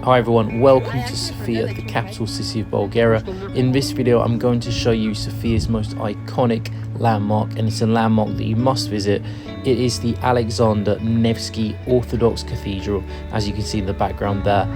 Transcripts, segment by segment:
Hi everyone, welcome to Sofia, the capital city of Bulgaria. In this video I'm going to show you Sofia's most iconic landmark, and it's a landmark that you must visit. It is the Alexander Nevsky Orthodox Cathedral, as you can see in the background there.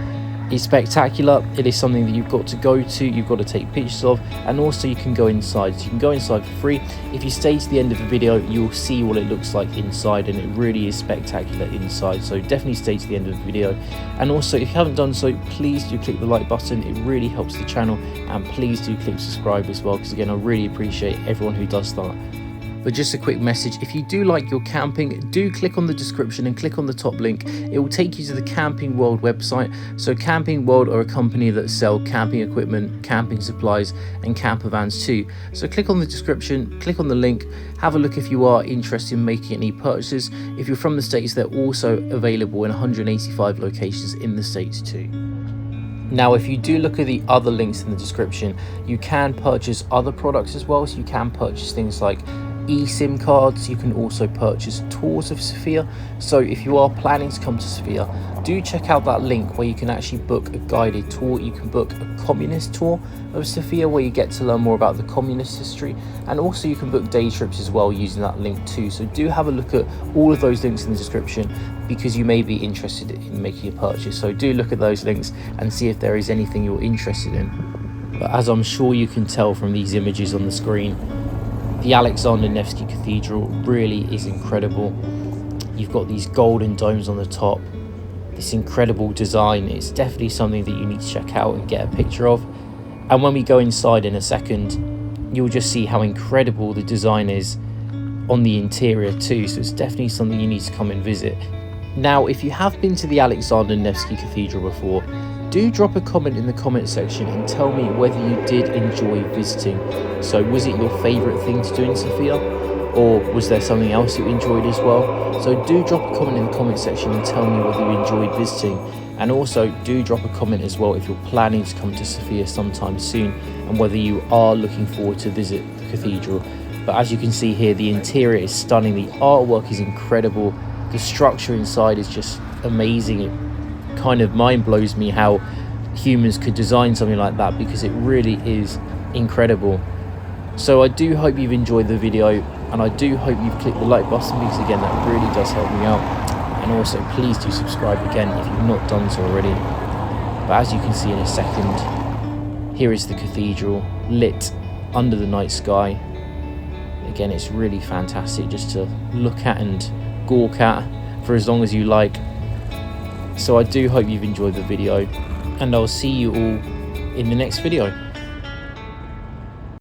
It's spectacular. It is something that you've got to go to, you've got to take pictures of, and also you can go inside. So you can go inside for free. If you stay to the end of the video, you'll see what it looks like inside, and it really is spectacular inside. So definitely stay to the end of the video. And also, if you haven't done so, please do click the like button. It really helps the channel, and please do click subscribe as well, because again, I really appreciate everyone who does that. But just a quick message, if you do like your camping, do click on the description and click on the top link. It will take you to the Camping World website. So Camping World are a company that sell camping equipment, camping supplies and camper vans too. So click on the description, click on the link, have a look if you are interested in making any purchases. If you're from the States, they're also available in 185 locations in the States too. Now, if you do look at the other links in the description, you can purchase other products as well. So you can purchase things like eSIM cards. You can also purchase tours of Sofia. So if you are planning to come to Sofia, do check out that link where you can actually book a guided tour. You can book a communist tour of Sofia where you get to learn more about the communist history, and also you can book day trips as well using that link too. So do have a look at all of those links in the description, because you may be interested in making a purchase. So do look at those links and see if there is anything you're interested in. But as I'm sure you can tell from these images on the screen, the Alexander Nevsky Cathedral really is incredible. You've got these golden domes on the top, this incredible design. It's definitely something that you need to check out and get a picture of. And when we go inside in a second, you'll just see how incredible the design is on the interior too. So it's definitely something you need to come and visit. Now, if you have been to the Alexander Nevsky Cathedral before, do drop a comment in the comment section and tell me whether you did enjoy visiting. So was it your favourite thing to do in Sofia, or was there something else you enjoyed as well? So do drop a comment in the comment section and tell me whether you enjoyed visiting. And also do drop a comment as well if you're planning to come to Sofia sometime soon, and whether you are looking forward to visit the cathedral. But as you can see here, the interior is stunning, the artwork is incredible, the structure inside is just amazing. It kind of mind blows me how humans could design something like that, because it really is incredible. So I do hope you've enjoyed the video, and I do hope you've clicked the like button, because again, that really does help me out. And also please do subscribe again if you've not done so already. But as you can see in a second, here is the cathedral lit under the night sky. Again, it's really fantastic just to look at and gawk at for as long as you like. So I do hope you've enjoyed the video, and I'll see you all in the next video.